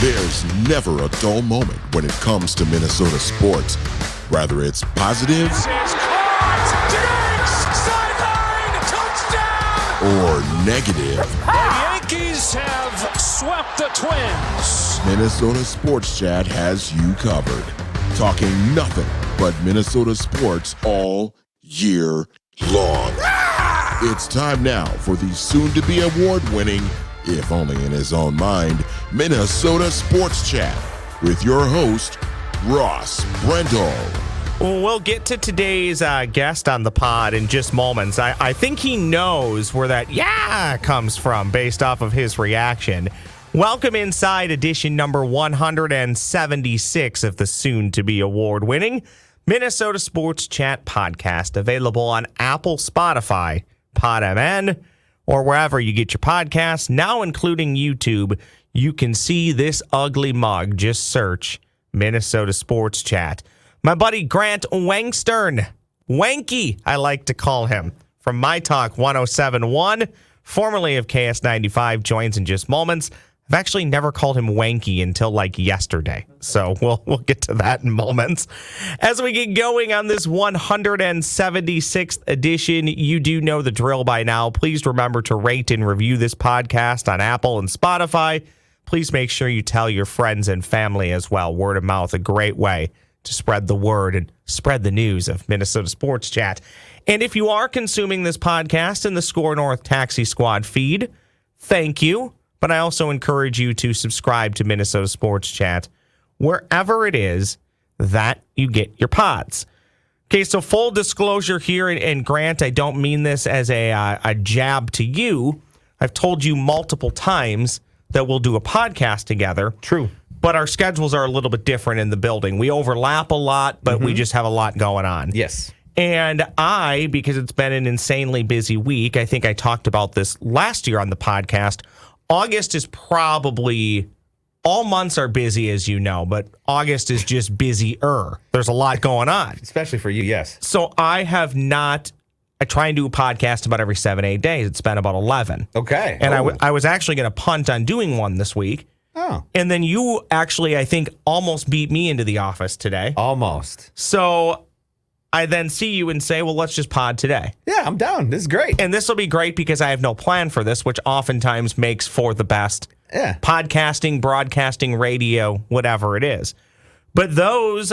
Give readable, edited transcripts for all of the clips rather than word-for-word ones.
There's never a dull moment when it comes to Minnesota sports. Whether it's positive or negative. The Yankees have swept the Twins. Minnesota Sports Chat has you covered. Talking nothing but Minnesota sports all year long. It's time now for the soon-to-be award-winning, if only in his own mind, Minnesota Sports Chat with your host, Ross Brendel. We'll get to today's guest on the pod in just moments. I think he knows where that yeah comes from based off of his reaction. Welcome inside edition number 176 of the soon-to-be award-winning Minnesota Sports Chat podcast, available on Apple, Spotify, PodMN, or wherever you get your podcasts, now including YouTube. You can see this ugly mug. Just search Minnesota Sports Chat. My buddy Grant Wenkstern, Wanky, I like to call him, from myTalk 107.1, formerly of KS95, joins in just moments. I've actually never called him Wanky until like yesterday, so we'll get to that in moments. As we get going on this 176th edition, you do know the drill by now. Please remember to rate and review this podcast on Apple and Spotify. Please make sure you tell your friends and family as well. Word of mouth, a great way to spread the word and spread the news of Minnesota Sports Chat. And if you are consuming this podcast in the Score North Taxi Squad feed, thank you. But I also encourage you to subscribe to Minnesota Sports Chat wherever it is that you get your pods. Okay, so full disclosure here, and Grant, I don't mean this as a jab to you. I've told you multiple times that we'll do a podcast together. True. But our schedules are a little bit different in the building. We overlap a lot, but we just have a lot going on. Yes. And because it's been an insanely busy week, I think I talked about this last year on the podcast. August is probably, all months are busy, as you know, but August is just busier. There's a lot going on. Especially for you, yes. So I try and do a podcast about every 7-8 days. It's been about 11. Okay. And I was actually going to punt on doing one this week. Oh. And then you actually, I think, almost beat me into the office today. Almost. So I then see you and say, well, let's just pod today. Yeah, I'm down. This is great. And this will be great because I have no plan for this, which oftentimes makes for the best podcasting, broadcasting, radio, whatever it is. But those,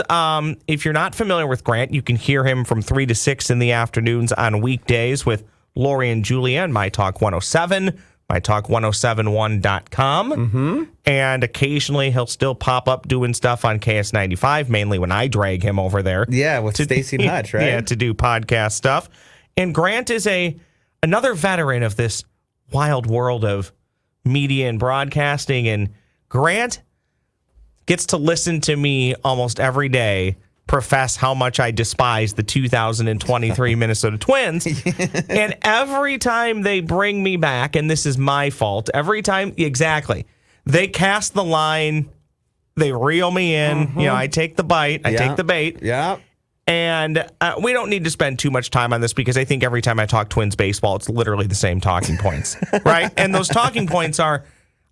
if you're not familiar with Grant, you can hear him from 3 to 6 in the afternoons on weekdays with Lori and Julia and myTalk 107. myTalk1071.com. Mm-hmm. And occasionally he'll still pop up doing stuff on KS95, mainly when I drag him over there. Yeah, with Stacy and Hutch, right? Yeah, to do podcast stuff. And Grant is another veteran of this wild world of media and broadcasting. And Grant gets to listen to me almost every day profess how much I despise the 2023 Minnesota Twins. And every time they bring me back, and this is my fault, every time, exactly, they cast the line, they reel me in, I take the bite, I take the bait. Yeah. And we don't need to spend too much time on this because I think every time I talk Twins baseball, it's literally the same talking points, right? And those talking points are,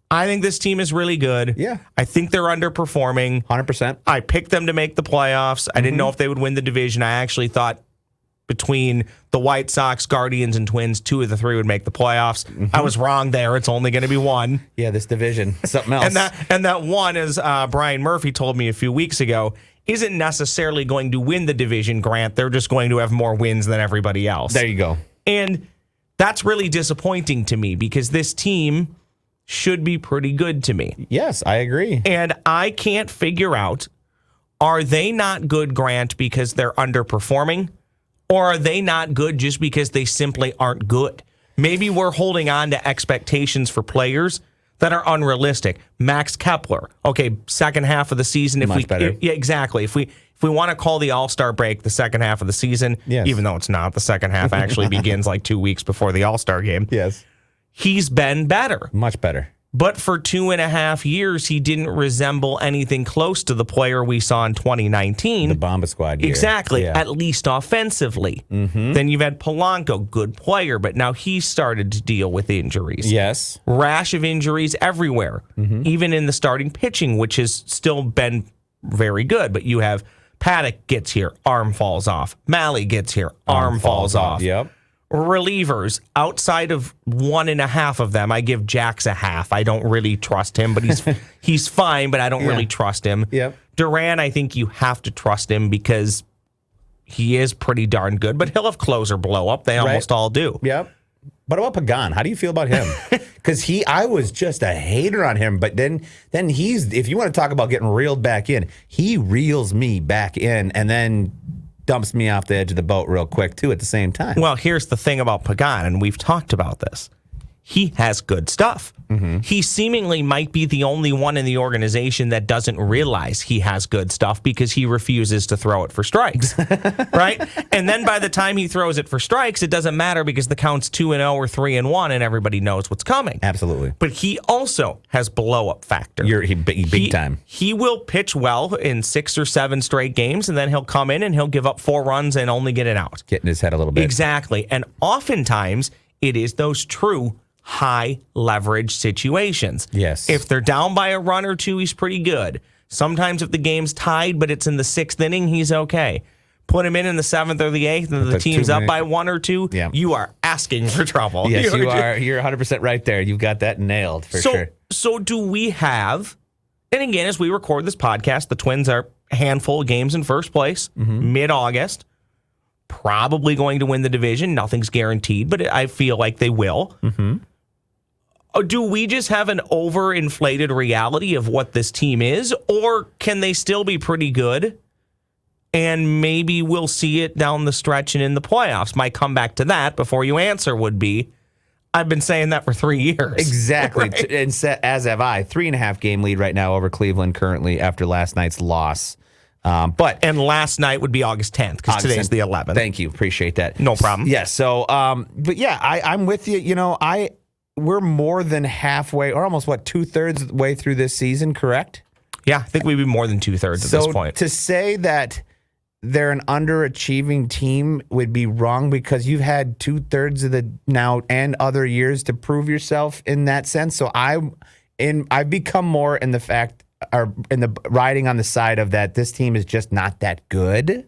I think this team is really good. Yeah. I think they're underperforming. 100%. I picked them to make the playoffs. I didn't know if they would win the division. I actually thought between the White Sox, Guardians, and Twins, 2 of the 3 would make the playoffs. I was wrong there. It's only going to be 1. Yeah, this division. Something else. And that 1, as Brian Murphy told me a few weeks ago, isn't necessarily going to win the division, Grant. They're just going to have more wins than everybody else. There you go. And that's really disappointing to me because this team should be pretty good to me. Yes, I agree. And I can't figure out, are they not good, Grant, because they're underperforming? Or are they not good just because they simply aren't good? Maybe we're holding on to expectations for players that are unrealistic. Max Kepler, okay, second half of the season. Much better. Yeah, exactly. If we want to call the All-Star break the second half of the season, even though it's not, the second half actually begins like 2 weeks before the All-Star game. Yes. He's been better. Much better. But for 2.5 years, he didn't resemble anything close to the player we saw in 2019. The Bomba Squad year. Exactly, at least offensively. Then you've had Polanco, good player, but now he's started to deal with injuries. Yes. Rash of injuries everywhere, even in the starting pitching, which has still been very good. But you have Paddock gets here, arm falls off. Malley gets here, arm falls off. Yep. Relievers, outside of 1.5 of them, I give Jax a half. I don't really trust him, but he's fine, but I don't really trust him. Yep. Duran, I think you have to trust him because he is pretty darn good, but he'll have closer blow up. They almost all do. Yep. What about Pagan? How do you feel about him? Because I was just a hater on him, but then he's, if you want to talk about getting reeled back in, he reels me back in and then dumps me off the edge of the boat real quick, too, at the same time. Well, here's the thing about Pagan, and we've talked about this. He has good stuff. He seemingly might be the only one in the organization that doesn't realize he has good stuff because he refuses to throw it for strikes, right? And then by the time he throws it for strikes, it doesn't matter because the count's 2-0 or 3-1 and everybody knows what's coming. Absolutely. But he also has blow-up factor. Big time. He will pitch well in 6 or 7 straight games, and then he'll come in and he'll give up 4 runs and only get it out. Get in his head a little bit. Exactly. And oftentimes, it is those true high leverage situations. Yes. If they're down by a run or 2, he's pretty good. Sometimes if the game's tied, but it's in the 6th inning, he's okay. Put him in the 7th or the 8th, and the team's up by 1 or 2, you are asking for trouble. Yes, you are. You're 100% right there. You've got that nailed for sure. So do we have, and again, as we record this podcast, the Twins are a handful of games in first place, mid-August. Probably going to win the division. Nothing's guaranteed, but I feel like they will. Do we just have an overinflated reality of what this team is, or can they still be pretty good? And maybe we'll see it down the stretch and in the playoffs. My comeback to that before you answer would be, I've been saying that for 3 years. Exactly. Right? And as have I. 3.5 game lead right now over Cleveland currently after last night's loss. And last night would be August 10th because today's the 11th. Thank you. Appreciate that. No problem. Yeah. So, but yeah, I'm with you. You know, we're more than halfway, or almost 2/3 way through this season, correct? Yeah, I think we'd be more than 2/3 at this point. To say that they're an underachieving team would be wrong because you've had 2/3 of the now and other years to prove yourself in that sense. So I've become more in the fact, or in the riding on the side of that this team is just not that good,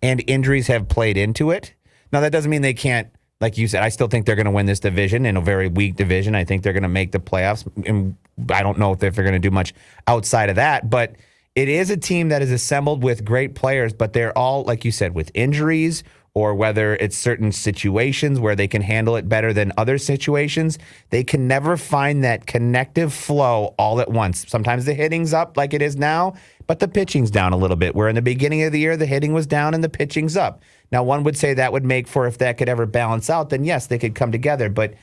and injuries have played into it. Now that doesn't mean they can't. Like you said, I still think they're going to win this division, in a very weak division. I think they're going to make the playoffs, and I don't know if they're going to do much outside of that. But it is a team that is assembled with great players, but they're all, like you said, with injuries, or whether it's certain situations where they can handle it better than other situations. They can never find that connective flow all at once. Sometimes the hitting's up like it is now, but the pitching's down a little bit, where in the beginning of the year, the hitting was down and the pitching's up. Now, one would say that would make for, if that could ever balance out, then yes, they could come together. But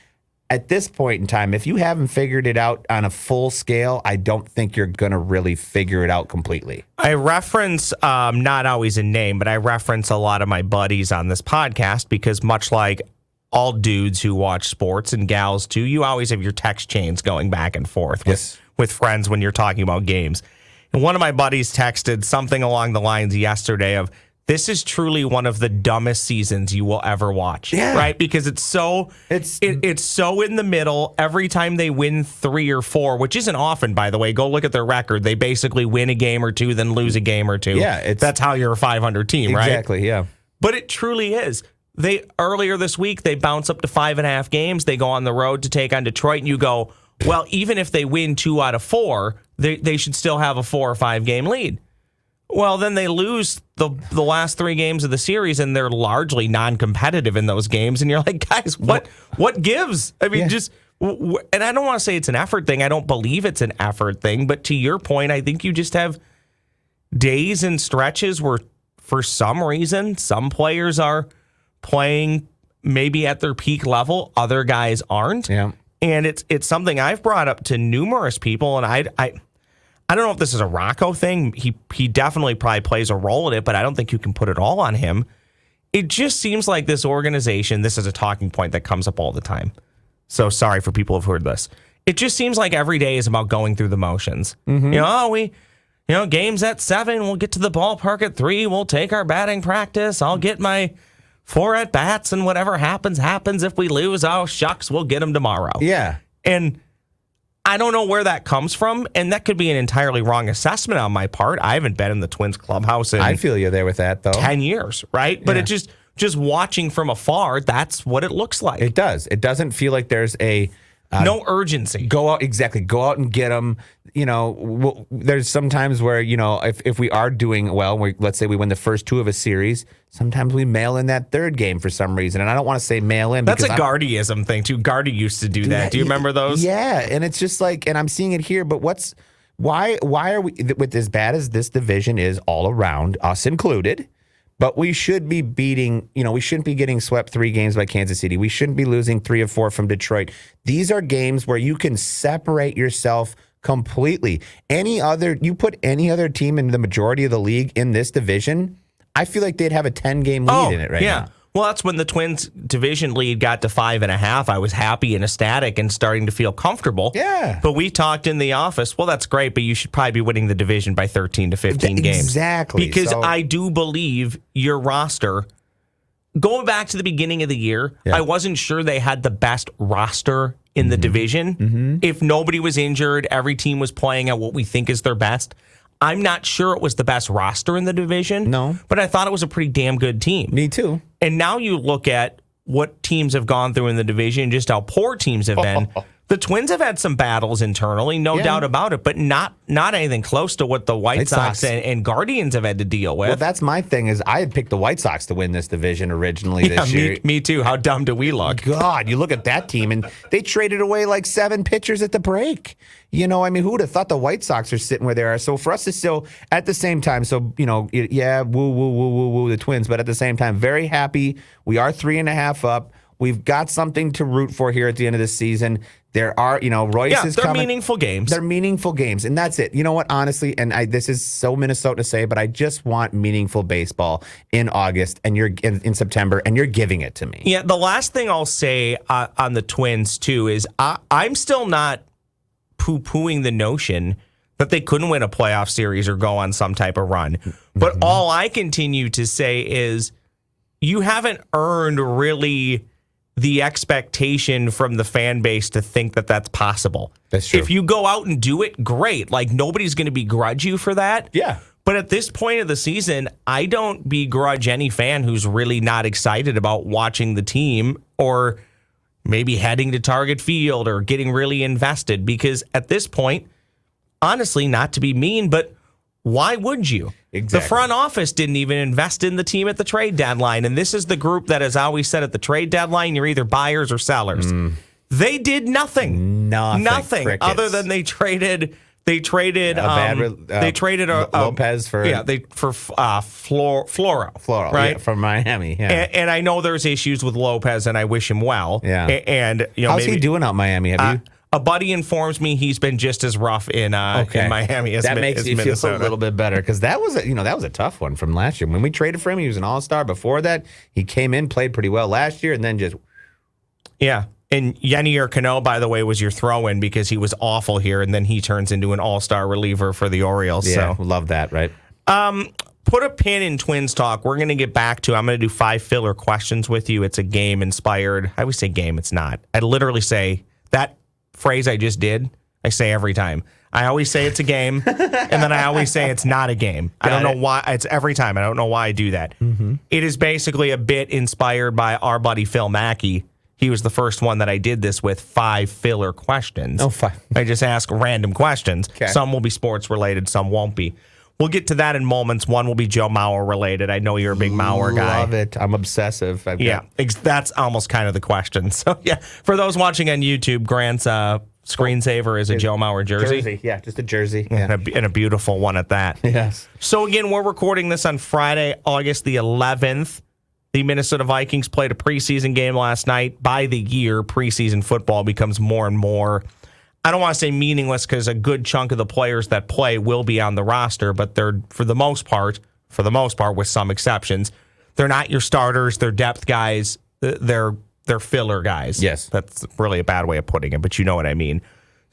at this point in time, if you haven't figured it out on a full scale, I don't think you're going to really figure it out completely. I reference, not always a name, but I reference a lot of my buddies on this podcast because much like all dudes who watch sports, and gals too, you always have your text chains going back and forth with friends when you're talking about games. And one of my buddies texted something along the lines yesterday of, this is truly one of the dumbest seasons you will ever watch, right? Because it's so in the middle. Every time they win 3 or 4, which isn't often, by the way, go look at their record. They basically win a game or 2, then lose a game or 2. Yeah, that's how you're a 500 team, right? Exactly, yeah. But it truly is. Earlier this week, they bounce up to 5.5 games. They go on the road to take on Detroit, and you go, well, even if they win 2 out of 4, they should still have a 4 or 5 game lead. Well, then they lose the last 3 games of the series, and they're largely non-competitive in those games. And you're like, guys, what gives? I mean, and I don't want to say it's an effort thing. I don't believe it's an effort thing. But to your point, I think you just have days and stretches where, for some reason, some players are playing maybe at their peak level, other guys aren't. Yeah. And it's something I've brought up to numerous people, and I don't know if this is a Rocco thing. He definitely probably plays a role in it, but I don't think you can put it all on him. It just seems like this organization, this is a talking point that comes up all the time. So sorry for people who've heard this. it just seems like every day is about going through the motions. Game's at 7, we'll get to the ballpark at 3, we'll take our batting practice, I'll get my 4 at-bats, and whatever happens. If we lose, oh, shucks, we'll get them tomorrow. Yeah. And I don't know where that comes from, and that could be an entirely wrong assessment on my part. I haven't been in the Twins clubhouse in I feel you there with that, though. 10 years, right? But Yeah. it just watching from afar, that's what it looks like. It does. It doesn't feel like there's a No urgency. go out and get them. There's sometimes where if we are doing well, let's say we win the first 2 of a series, sometimes we mail in that 3rd game for some reason, and I don't want to say mail in. That's a Gardyism thing too. Gardy used to do that. Do you remember those? Yeah, and it's just like, and I'm seeing it here. But why are we with as bad as this division is all around, us included? But we should be beating, we shouldn't be getting swept 3 games by Kansas City. We shouldn't be losing 3 of 4 from Detroit. These are games where you can separate yourself completely. You put any other team in the majority of the league in this division, I feel like they'd have a 10-game lead in it right now. Well, that's when the Twins division lead got to 5.5. I was happy and ecstatic and starting to feel comfortable. Yeah. But we talked in the office, well, that's great, but you should probably be winning the division by 13 to 15 games. Exactly. Because I do believe your roster, going back to the beginning of the year, I wasn't sure they had the best roster in the division. If nobody was injured, every team was playing at what we think is their best. I'm not sure it was the best roster in the division. No. But I thought it was a pretty damn good team. Me too. And now you look at what teams have gone through in the division, just how poor teams have been. The Twins have had some battles internally, no doubt about it, but not anything close to what the White Sox and Guardians have had to deal with. Well, that's my thing is I had picked the White Sox to win this division originally this year. Me too. How dumb do we look? God, you look at that team, and they traded away like 7 pitchers at the break. Who would have thought the White Sox are sitting where they are? So for us to still, at the same time, woo, the Twins, but at the same time, very happy. We are 3.5 up. We've got something to root for here at the end of the season. There are, Royce is coming. They're meaningful games. They're meaningful games, and that's it. You know what? Honestly, and this is so Minnesota to say, but I just want meaningful baseball in August and you're in September, and you're giving it to me. Yeah, the last thing I'll say on the Twins, too, is I'm still not poo-pooing the notion that they couldn't win a playoff series or go on some type of run. But all I continue to say is you haven't earned really the expectation from the fan base to think that that's possible. That's true. If you go out and do it, great. Like, nobody's going to begrudge you for that. Yeah. But at this point of the season, I don't begrudge any fan who's really not excited about watching the team or maybe heading to Target Field or getting really invested, because at this point, honestly, not to be mean, but why would you? Exactly. The front office didn't even invest in the team at the trade deadline, and this is the group that has always said at the trade deadline, you're either buyers or sellers. They did nothing. Nothing Crickets. other than they traded Lopez for Floro, right? From Miami. Yeah. And I know there's issues with Lopez, and I wish him well. Yeah. And how's he doing out in Miami? Have you? A buddy informs me he's been just as rough in Miami as that makes me Minnesota. feel a little bit better, because that was a tough one from last year. When we traded for him, he was an all-star. Before that, he came in, played pretty well last year, and then just And Yenier Cano, by the way, was your throw-in because he was awful here, and then he turns into an all-star reliever for the Orioles. Yeah, so love that, right? Put a pin in Twins talk. We're going to get back to. I'm going to do 5 filler questions with you. It's a game inspired. I always say game. It's not. I literally say that phrase I just did. I say every time. I always say it's a game, and then I always say it's not a game. I don't know why. It's every time. I don't know why I do that. It is basically a bit inspired by our buddy Phil Mackey. He was the first one that I did this with 5 filler questions. Oh, 5. I just ask random questions. Okay. Some will be sports related, some won't be. We'll get to that in moments. One will be Joe Mauer related. I know you're a big Mauer guy. Love it. I'm obsessive. That's almost kind of the question. So, yeah, for those watching on YouTube, Grant's screensaver is a Joe Mauer jersey. Yeah, just a jersey. Yeah. And a beautiful one at that. Yes. So, again, we're recording this on Friday, August the 11th. The Minnesota Vikings played a preseason game last night. By the year, preseason football becomes more and more, I don't want to say meaningless, because a good chunk of the players that play will be on the roster, but they're, for the most part, with some exceptions, they're not your starters, they're depth guys, they're filler guys. Yes. That's really a bad way of putting it, but you know what I mean.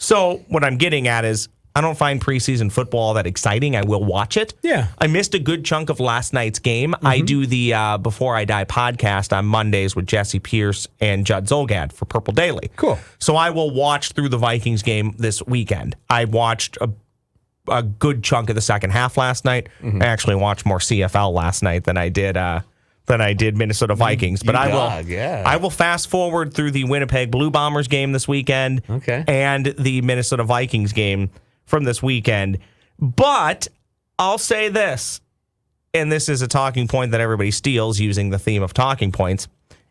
So what I'm getting at is I don't find preseason football all that exciting. I will watch it. Yeah. I missed a good chunk of last night's game. I do the Before I Die podcast on Mondays with Jesse Pierce and Judd Zolgad for Purple Daily. Cool. So I will watch through the Vikings game this weekend. I watched a good chunk of the second half last night. I actually watched more CFL last night than I did Minnesota Vikings. But I will fast forward through the Winnipeg Blue Bombers game this weekend. Okay. And the Minnesota Vikings game from this weekend. But I'll say this, and this is a talking point that everybody steals using the theme of talking points.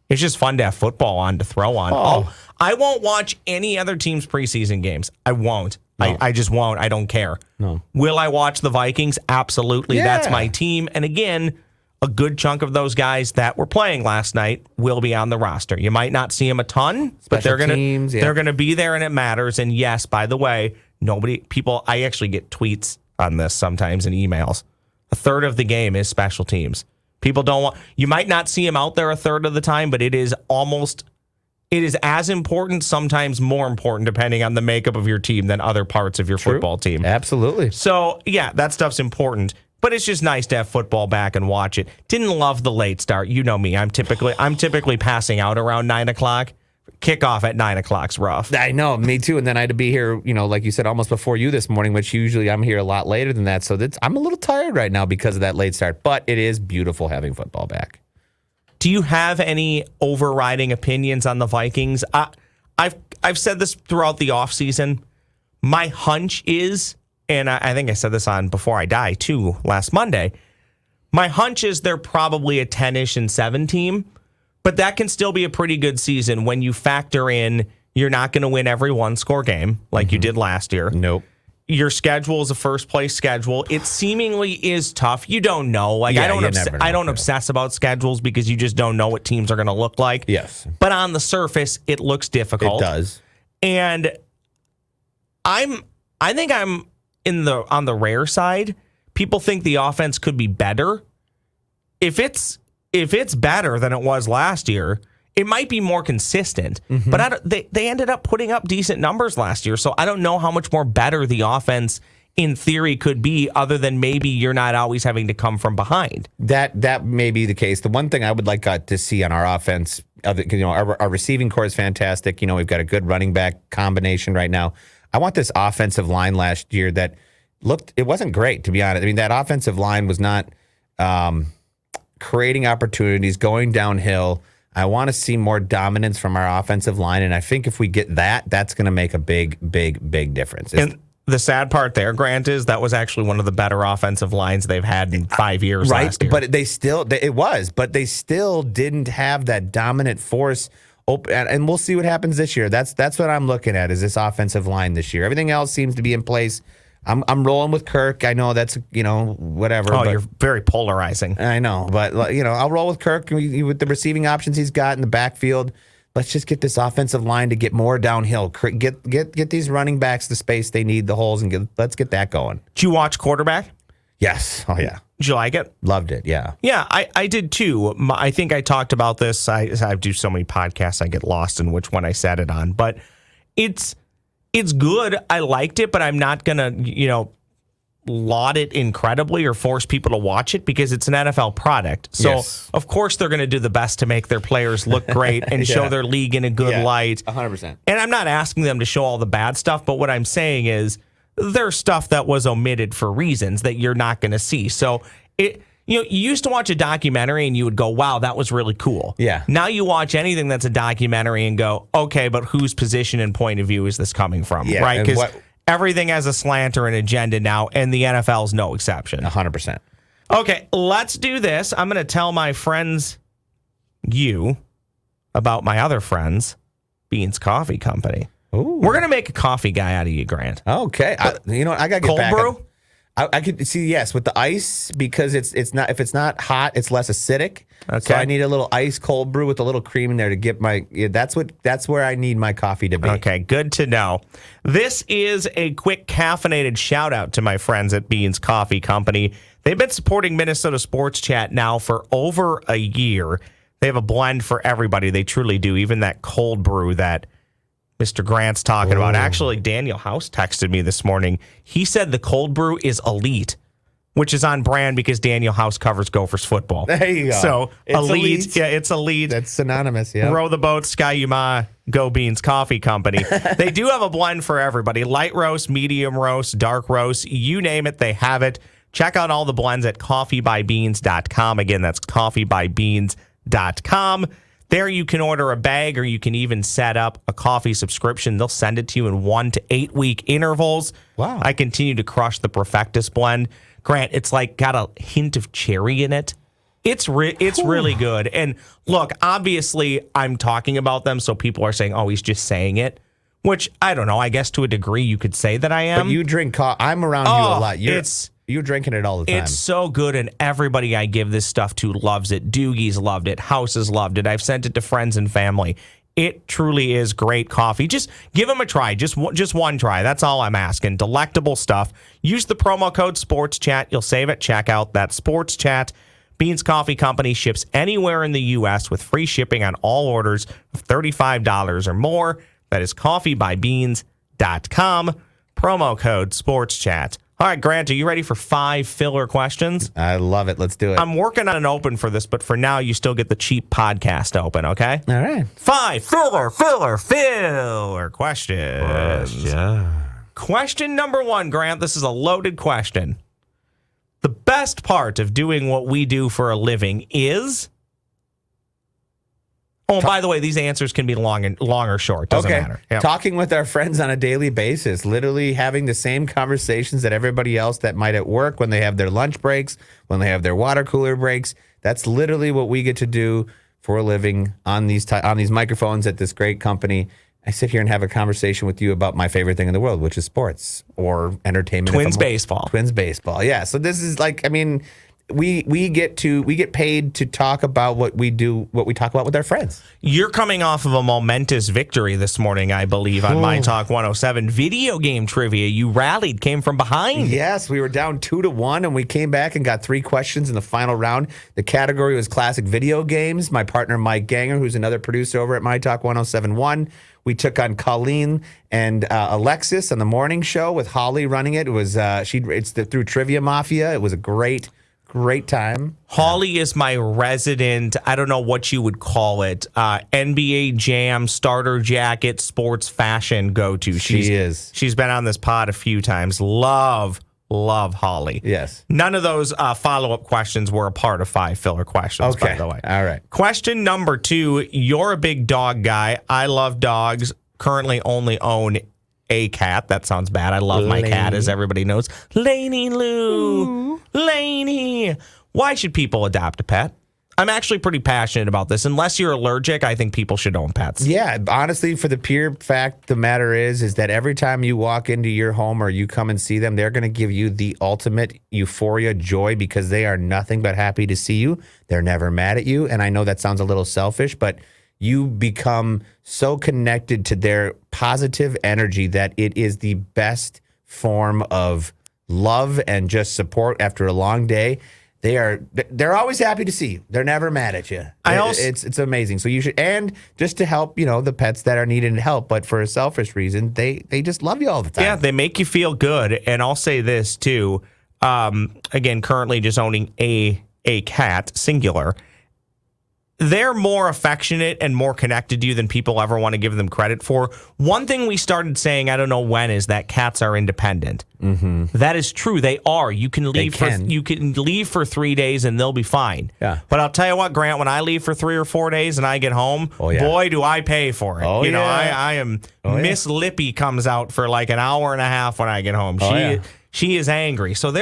It's just fun to have football on to throw on. Oh. I won't watch any other team's preseason games. I won't. No. I just won't. I don't care. No. Will I watch the Vikings? Absolutely. Yeah. That's my team. And again, a good chunk of those guys that were playing last night will be on the roster. You might not see them a ton, but they're gonna be there, and it matters. And yes, by the way, I actually get tweets on this sometimes in emails. A third of the game is special teams. People don't want. You might not see them out there a third of the time, but it is as important, sometimes more important, depending on the makeup of your team than other parts of your football team. Absolutely. So, yeah, that stuff's important, but it's just nice to have football back and watch it. Didn't love the late start. You know me. I'm typically passing out around 9 o'clock. Kickoff at 9 o'clock's rough. I know, me too. And then I had to be here, like you said, almost before you this morning, which usually I'm here a lot later than that. So I'm a little tired right now because of that late start, but it is beautiful having football back. Do you have any overriding opinions on the Vikings? I've said this throughout the offseason. My hunch is, and I think I said this on Before I Die too last Monday, my hunch is they're probably a 10-ish and 7 team, but that can still be a pretty good season when you factor in you're not going to win every one-score game like you did last year. Nope. Your schedule is a first-place schedule. It seemingly is tough. You don't know. I don't obsess about schedules because you just don't know what teams are going to look like. Yes. But on the surface, it looks difficult. It does. And I think I'm on the rare side. People think the offense could be better. If it's better than it was last year, it might be more consistent, but they ended up putting up decent numbers last year, so I don't know how much more better the offense in theory could be other than maybe you're not always having to come from behind. That may be the case. The one thing I would like to see on our offense, our receiving core is fantastic. We've got a good running back combination right now. I want this offensive line last year that it wasn't great, to be honest. I mean, that offensive line was not creating opportunities, going downhill. I want to see more dominance from our offensive line, and I think if we get that, that's going to make a big, big, big difference. And the sad part there, Grant, is that was actually one of the better offensive lines they've had in 5 years last year. But they still didn't have that dominant force. And we'll see what happens this year. That's what I'm looking at, is this offensive line this year. Everything else seems to be in place. I'm rolling with Kirk. I know that's, whatever. Oh, you're very polarizing. I know, but, I'll roll with Kirk with the receiving options he's got in the backfield. Let's just get this offensive line to get more downhill. Get these running backs the space they need, the holes, and let's get that going. Did you watch quarterback? Yes. Oh, yeah. Did you like it? Loved it, yeah. Yeah, I did too. I think I talked about this. I do so many podcasts, I get lost in which one I said it on. But it's good. I liked it, but I'm not going to, laud it incredibly or force people to watch it because it's an NFL product. So, yes. Of course, they're going to do the best to make their players look great and Yeah. show their league in a good light. 100%. And I'm not asking them to show all the bad stuff, but what I'm saying is there's stuff that was omitted for reasons that you're not going to see. So, you used to watch a documentary and you would go, wow, that was really cool. Yeah. Now you watch anything that's a documentary and go, okay, but whose position and point of view is this coming from? Yeah, right? and Because everything has a slant or an agenda now, and the NFL's no exception. 100%. Okay, let's do this. I'm going to tell my friends about my other friends, Beans Coffee Company. Ooh. We're going to make a coffee guy out of you, Grant. Okay. I got to get Cold back. brew? I could see, yes, with the ice, because it's not, if it's not hot, it's less acidic. Okay. So I need a little ice cold brew with a little cream in there to get that's where I need my coffee to be. Okay, good to know. This is a quick caffeinated shout out to my friends at Beans Coffee Company. They've been supporting Minnesota Sports Chat now for over a year. They have a blend for everybody. They truly do. Even that cold brew that Mr. Grant's talking about. Actually, Daniel House texted me this morning. He said the cold brew is elite, which is on brand because Daniel House covers Gophers football. There you go. So It's elite. Yeah, it's elite. That's synonymous, yeah. Row the boat, Sky-Yuma, Go Beans Coffee Company. They do have a blend for everybody. Light roast, medium roast, dark roast, you name it, they have it. Check out all the blends at coffeebybeans.com. Again, that's coffeebybeans.com. There you can order a bag or you can even set up a coffee subscription. They'll send it to you in 1 to 8 week intervals. Wow. I continue to crush the Perfectus blend. Grant, it's like got a hint of cherry in it. It's really good. And look, obviously I'm talking about them, so people are saying, oh, he's just saying it, which I don't know. I guess to a degree you could say that I am. But you drink coffee. I'm around you a lot. You're drinking it all the time. It's so good, and everybody I give this stuff to loves it. Doogie's loved it. House has loved it. I've sent it to friends and family. It truly is great coffee. Just give them a try. Just one try. That's all I'm asking. Delectable stuff. Use the promo code SportsChat. You'll save at checkout. That's SportsChat. Beans Coffee Company ships anywhere in the U.S. with free shipping on all orders of $35 or more. That is coffeebybeans.com. Promo code SportsChat. All right, Grant, are you ready for 5 filler questions? I love it. Let's do it. I'm working on an open for this, but for now, you still get the cheap podcast open, okay? All right. 5 filler questions. Question number 1, Grant. This is a loaded question. The best part of doing what we do for a living is... Oh, by the way, these answers can be long or short. Doesn't matter. Yep. Talking with our friends on a daily basis, literally having the same conversations that everybody else that might at work when they have their lunch breaks, when they have their water cooler breaks. That's literally what we get to do for a living on these microphones at this great company. I sit here and have a conversation with you about my favorite thing in the world, which is sports or entertainment. Twins baseball. Twins baseball. Yeah. So this is like, I mean, we get paid to talk about what we do, what we talk about with our friends. You're coming off of a momentous victory this morning, I believe, on myTalk 107. Video game trivia. You rallied, came from behind. Yes, we were down 2-1, and we came back and got 3 questions in the final round. The category was classic video games. My partner, Mike Ganger, who's another producer over at myTalk 1071. We took on Colleen and Alexis on the morning show with Holly running it. It was through Trivia Mafia. It was a great time. Holly is my resident, I don't know what you would call it, NBA Jam, starter jacket, sports fashion go-to. She's been on this pod a few times. Love Holly. Yes. None of those follow-up questions were a part of 5 filler questions, by the way. All right. Question number 2, you're a big dog guy. I love dogs. Currently only own a cat. That sounds bad. I love my cat, as everybody knows. Laney Lou. Ooh. Laney. Why should people adopt a pet? I'm actually pretty passionate about this. Unless you're allergic, I think people should own pets. Yeah, honestly, for the pure fact the matter is that every time you walk into your home or you come and see them, they're going to give you the ultimate euphoria, joy, because they are nothing but happy to see you. They're never mad at you. And I know that sounds a little selfish, but you become so connected to their positive energy that it is the best form of love and just support after a long day. They're always happy to see you. They're never mad at you. It's amazing. So you should, and just to help, the pets that are needing help, but for a selfish reason, they just love you all the time. Yeah, they make you feel good. And I'll say this too. Again, currently just owning a cat, singular. They're more affectionate and more connected to you than people ever want to give them credit for. One thing we started saying, I don't know when, is that cats are independent. Mm-hmm. That is true. They are. You can leave for 3 days and they'll be fine. Yeah. But I'll tell you what, Grant, when I leave for 3 or 4 days and I get home, boy, do I pay for it. I am. Miss Lippy comes out for like an hour and a half when I get home. She is angry. So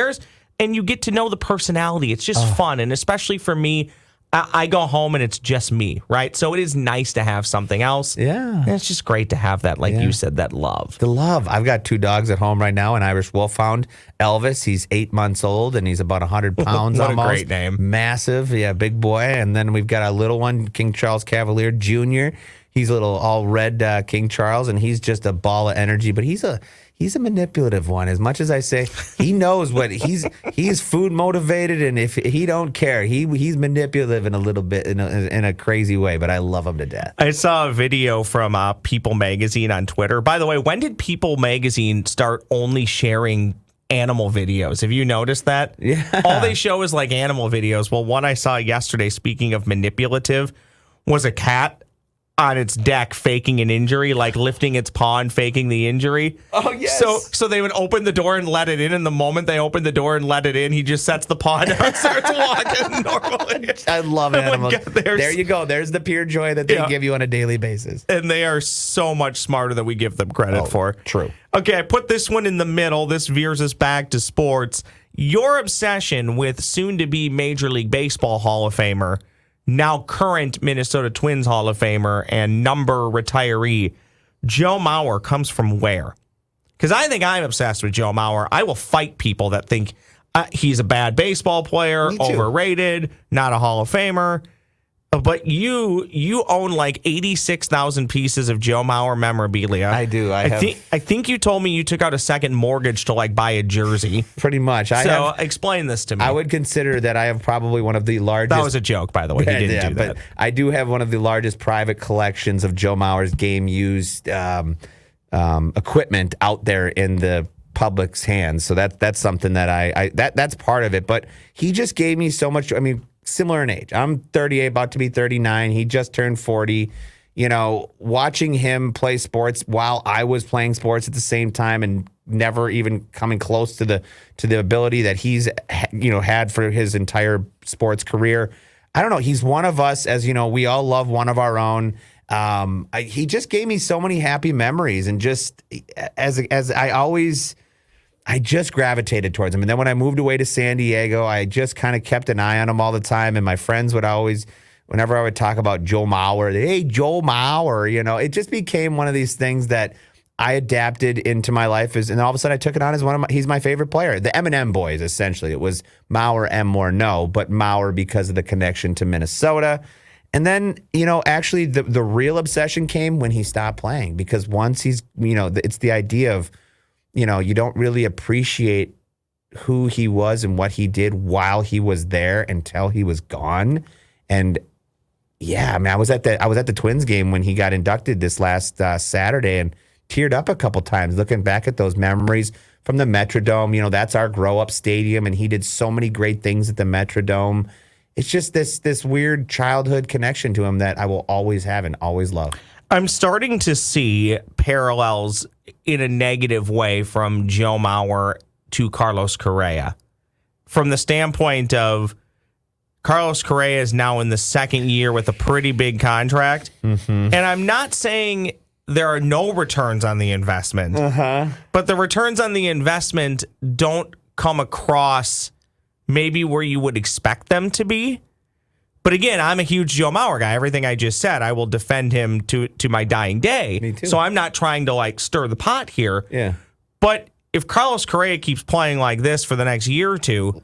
and you get to know the personality. It's just fun, and especially for me. I go home and it's just me, right? So it is nice to have something else. Yeah. And it's just great to have that, like you said, that love. The love. I've got 2 dogs at home right now, an Irish Wolfhound, Elvis. He's 8 months old and he's about 100 pounds what almost. A great name. Massive. Yeah, big boy. And then we've got a little one, King Charles Cavalier Jr. He's a little all red King Charles, and he's just a ball of energy. But he's he's a manipulative one. As much as I say, he knows what he's food motivated, and if he don't care, he's manipulative in a little bit in a crazy way. But I love him to death. I saw a video from People Magazine on Twitter. By the way, when did People Magazine start only sharing animal videos? Have you noticed that? Yeah. All they show is like animal videos. Well, one I saw yesterday, speaking of manipulative, was a cat on its deck faking an injury, like lifting its paw and faking the injury. Oh, yes. So they would open the door and let it in, and the moment they open the door and let it in, he just sets the paw down and starts walking normally. I love animals. There you go. There's the pure joy that they give you on a daily basis. And they are so much smarter than we give them credit for. True. Okay, I put this one in the middle. This veers us back to sports. Your obsession with soon-to-be Major League Baseball Hall of Famer, now current Minnesota Twins Hall of Famer and number retiree, Joe Mauer, comes from where? Because I think I'm obsessed with Joe Mauer. I will fight people that think he's a bad baseball player, overrated, not a Hall of Famer. But you own like 86,000 pieces of Joe Mauer memorabilia. I do. I think you told me you took out a second mortgage to like buy a jersey. Pretty much. Explain this to me. I would consider that I have probably one of the largest. That was a joke, by the way. He didn't do that. But I do have one of the largest private collections of Joe Mauer's game used equipment out there in the public's hands. So that's something that that's part of it. But he just gave me so much. I mean, similar in age. I'm 38, about to be 39. He just turned 40. You know, watching him play sports while I was playing sports at the same time and never even coming close to the ability that he's had for his entire sports career. I don't know. He's one of us, as you know, we all love one of our own. He just gave me so many happy memories, and just as I just gravitated towards him. And then when I moved away to San Diego, I just kind of kept an eye on him all the time. And my friends would always, whenever I would talk about Joe Mauer, hey, Joe Mauer, it just became one of these things that I adapted into my life. And all of a sudden I took it on as he's my favorite player. The M&M boys, essentially. It was Mauer, M more no, but Mauer because of the connection to Minnesota. And then, actually the real obsession came when he stopped playing, because once he's, it's the idea of, you don't really appreciate who he was and what he did while he was there until he was gone. And yeah, I mean, I was at the Twins game when he got inducted this last Saturday and teared up a couple times looking back at those memories from the Metrodome. That's our grow up stadium, and he did so many great things at the Metrodome. It's just this weird childhood connection to him that I will always have and always love. I'm starting to see parallels in a negative way from Joe Mauer to Carlos Correa. From the standpoint of Carlos Correa is now in the second year with a pretty big contract. Mm-hmm. And I'm not saying there are no returns on the investment, but the returns on the investment don't come across maybe where you would expect them to be. But again, I'm a huge Joe Mauer guy. Everything I just said, I will defend him to my dying day. Me too. So I'm not trying to stir the pot here. Yeah. But if Carlos Correa keeps playing like this for the next year or two,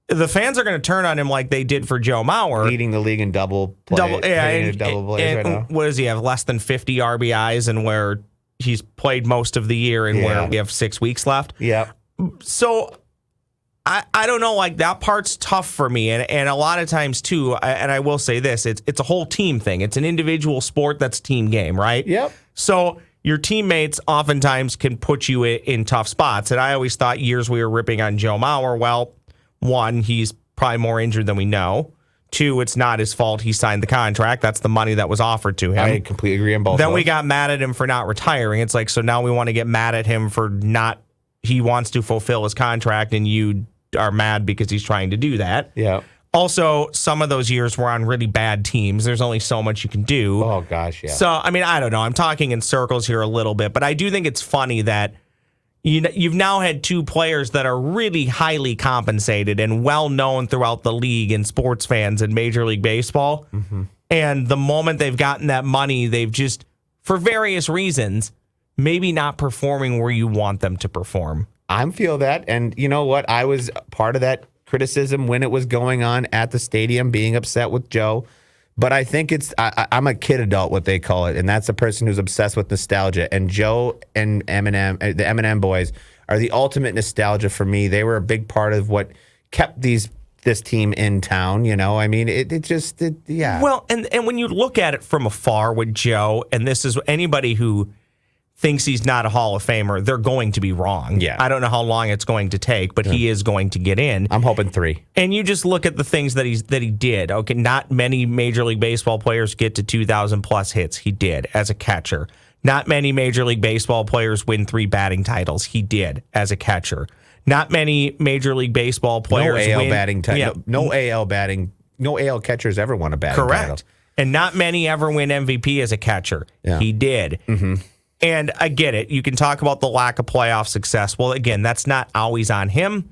the fans are going to turn on him like they did for Joe Mauer. Leading the league in double plays right now. What does he have? Less than 50 RBIs, and where he's played most of the year, and where we have 6 weeks left. Yeah. So I don't know, that part's tough for me. And a lot of times, too, and I will say this, it's a whole team thing. It's an individual sport that's team game, right? Yep. So your teammates oftentimes can put you in tough spots. And I always thought years we were ripping on Joe Mauer. Well, one, he's probably more injured than we know. Two, it's not his fault he signed the contract. That's the money that was offered to him. I completely agree on both. Then we got mad at him for not retiring. It's so now we want to get mad at him for not, he wants to fulfill his contract, and you are mad because he's trying to do that. Yeah. Also, some of those years were on really bad teams. There's only so much you can do. Oh, gosh, yeah. So, I mean, I don't know. I'm talking in circles here a little bit, but I do think it's funny that you've now had two players that are really highly compensated and well-known throughout the league and sports fans in Major League Baseball. Mm-hmm. And the moment they've gotten that money, they've just, for various reasons, maybe not performing where you want them to perform. I feel that. And you know what? I was part of that criticism when it was going on at the stadium, being upset with Joe. But I think I'm a kid adult, what they call it, and that's a person who's obsessed with nostalgia. And Joe and Eminem, the Eminem boys, are the ultimate nostalgia for me. They were a big part of what kept this team in town. I mean, yeah. Well, and when you look at it from afar with Joe, and this is anybody who thinks he's not a Hall of Famer, they're going to be wrong. Yeah. I don't know how long it's going to take, but he is going to get in. I'm hoping 3. And you just look at the things that he did. Okay, not many Major League Baseball players get to 2,000 plus hits. He did as a catcher. Not many Major League Baseball players win 3 batting titles. He did as a catcher. Not many Major League Baseball players no AL win batting title. Yeah. No AL catchers ever won a batting title. Correct. And not many ever win MVP as a catcher. Yeah. He did. Mm-hmm. And I get it. You can talk about the lack of playoff success. Well, again, that's not always on him.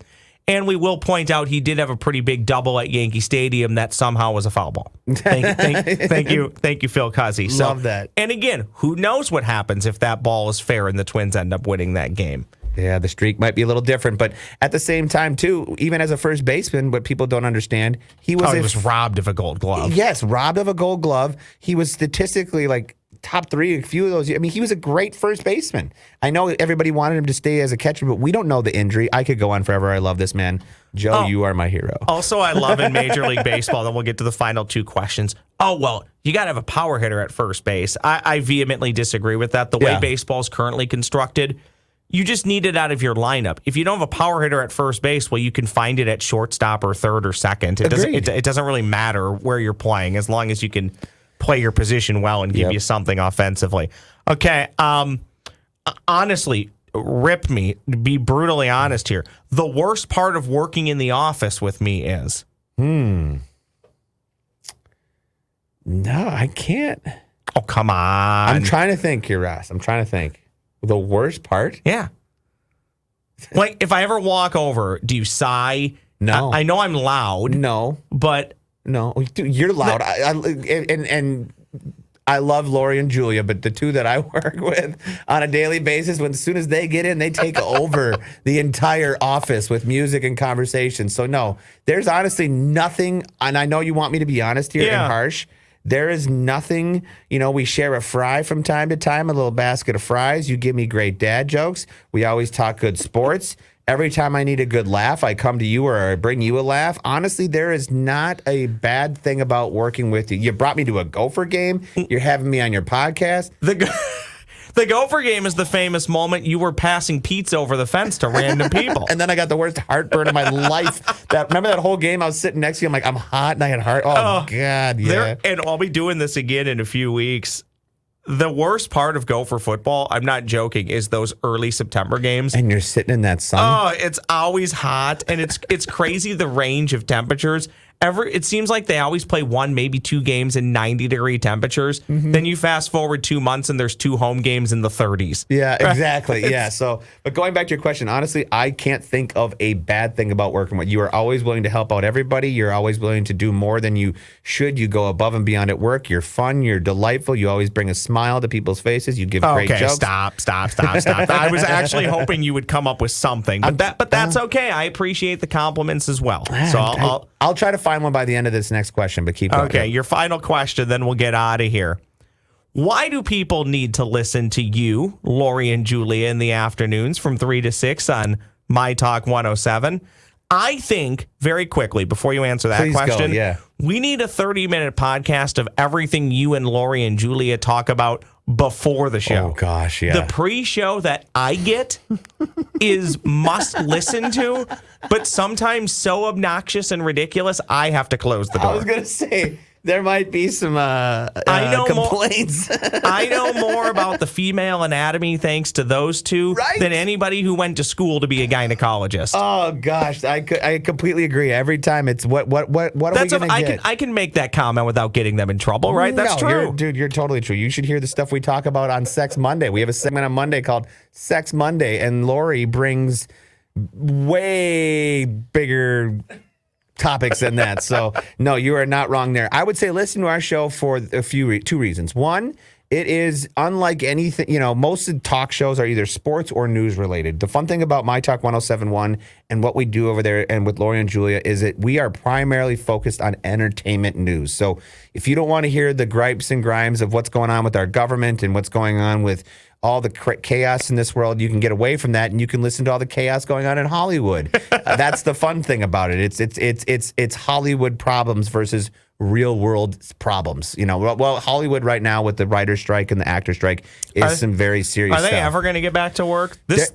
And we will point out he did have a pretty big double at Yankee Stadium that somehow was a foul ball. Thank you, Phil Cuzzy. So, love that. And again, who knows what happens if that ball is fair and the Twins end up winning that game. Yeah, the streak might be a little different, but at the same time, too, even as a first baseman, what people don't understand, he was robbed of a Gold Glove. Yes, robbed of a Gold Glove. He was statistically top 3, a few of those. I mean, he was a great first baseman. I know everybody wanted him to stay as a catcher, but we don't know the injury. I could go on forever. I love this man. Joe, you are my hero. Also, I love in Major League Baseball, then we'll get to the final 2 questions. Oh, well, you got to have a power hitter at first base. I vehemently disagree with that. The way baseball is currently constructed, you just need it out of your lineup. If you don't have a power hitter at first base, well, you can find it at shortstop or third or second. It doesn't really matter where you're playing as long as you can play your position well and give you something offensively. Okay, honestly, rip me, be brutally honest here. The worst part of working in the office with me is? No, I can't. Oh, come on. I'm trying to think here, Ross. I'm trying to think. The worst part? Yeah. Like, if I ever walk over, do you sigh? No. I know I'm loud. No. But... No, dude, you're loud. And I love Lori and Julia, but the 2 that I work with on a daily basis, as soon as they get in, they take over the entire office with music and conversation. So no, there's honestly nothing. And I know you want me to be honest here and harsh. There is nothing. We share a fry from time to time, a little basket of fries. You give me great dad jokes. We always talk good sports. Every time I need a good laugh, I come to you or I bring you a laugh. Honestly, there is not a bad thing about working with you. You brought me to a Gopher game. You're having me on your podcast. The Gopher game is the famous moment you were passing pizza over the fence to random people. And then I got the worst heartburn of my life. Remember that whole game? I was sitting next to you. I'm like, I'm hot and I had heart. Oh God, yeah. And I'll be doing this again in a few weeks. The worst part of Gopher football, I'm not joking, is those early September games. And you're sitting in that sun. Oh, it's always hot, and it's crazy the range of temperatures. It seems like they always play 1, maybe 2 games in 90-degree temperatures. Mm-hmm. Then you fast forward 2 months, and there's 2 home games in the 30s. Yeah, exactly. Yeah. So, but going back to your question, honestly, I can't think of a bad thing about working with you. Are always willing to help out everybody. You're always willing to do more than you should. You go above and beyond at work. You're fun. You're delightful. You always bring a smile to people's faces. You give great jokes. Stop. I was actually hoping you would come up with something, but that's okay. I appreciate the compliments as well. So I'll try to find one by the end of this next question, but keep going. Okay, your final question, then we'll get out of here. Why do people need to listen to you, Lori and Julia, in the afternoons from 3 to 6 on myTalk 107? I think, very quickly, before you answer that question, we need a 30-minute podcast of everything you and Lori and Julia talk about before the show. Oh, gosh, yeah. The pre-show that I get is must listen to, but sometimes so obnoxious and ridiculous, I have to close the door. I was going to say, there might be some complaints. I know more about the female anatomy thanks to those two than anybody who went to school to be a gynecologist. Oh gosh, I completely agree. Every time it's what are we going to get? I can make that comment without getting them in trouble, right? That's true. You're totally true. You should hear the stuff we talk about on Sex Monday. We have a segment on Monday called Sex Monday, and Lori brings way bigger topics than that. So no, you are not wrong there. I would say listen to our show for two reasons. One, It is unlike anything, most of the talk shows are either sports or news related. The fun thing about myTalk 1071 and what we do over there and with Lori and Julia is that we are primarily focused on entertainment news. So if you don't want to hear the gripes and grimes of what's going on with our government and what's going on with all the chaos in this world, you can get away from that and you can listen to all the chaos going on in Hollywood. That's the fun thing about it. It's Hollywood problems versus real world problems. Well, Hollywood right now with the writer's strike and the actor strike is some very serious stuff. Are they stuff. ever going to get back to work? This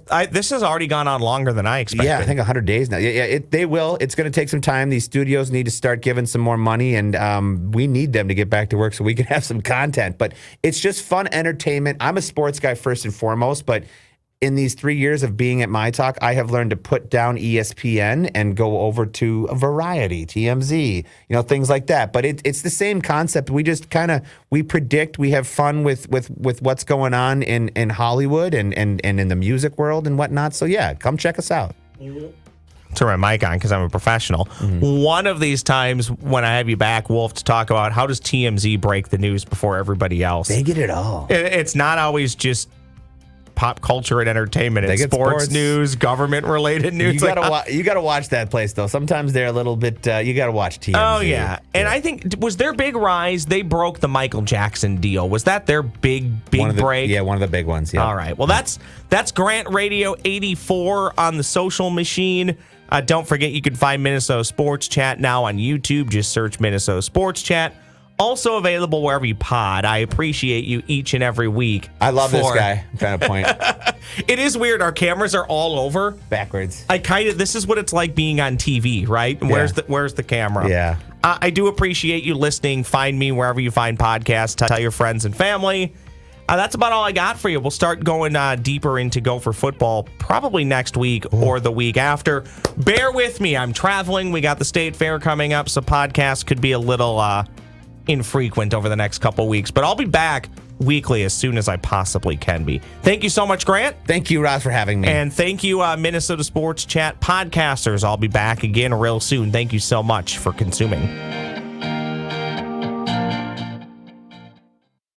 has already gone on longer than I expected. Yeah, I think 100 days now. Yeah, they will. It's going to take some time. These studios need to start giving some more money, and we need them to get back to work so we can have some content. But it's just fun entertainment. I'm a sports guy first and foremost, but in these 3 years of being at myTalk, I have learned to put down ESPN and go over to Variety, TMZ, things like that. But it's the same concept. We just we predict, we have fun with what's going on in Hollywood and in the music world and whatnot. So yeah, come check us out. Turn my mic on because I'm a professional. Mm-hmm. One of these times when I have you back, Wolf, to talk about how does TMZ break the news before everybody else? They get it all. It's not always just pop culture and entertainment. It's sports news, government-related news. You gotta watch that place, though. Sometimes they're a little bit, you gotta watch TMZ. Oh, yeah. And I think, was their big rise, they broke the Michael Jackson deal. Was that their big break? Yeah, one of the big ones, yeah. All right. Well, that's Grant Radio 84 on the social machine. Don't forget, you can find Minnesota Sports Chat now on YouTube. Just search Minnesota Sports Chat. Also available wherever you pod. I appreciate you each and every week. I love this guy. I'm trying to point. It is weird. Our cameras are all over. Backwards. This is what it's like being on TV, right? Yeah. Where's the camera? Yeah. I do appreciate you listening. Find me wherever you find podcasts. Tell your friends and family. That's about all I got for you. We'll start going deeper into Gopher football probably next week or the week after. Bear with me. I'm traveling. We got the State Fair coming up, so podcasts could be a little infrequent over the next couple weeks, but I'll be back weekly as soon as I possibly can be. Thank you so much, Grant. Thank you, Ross, for having me. And thank you, Minnesota Sports Chat podcasters. I'll be back again real soon. Thank you so much for consuming.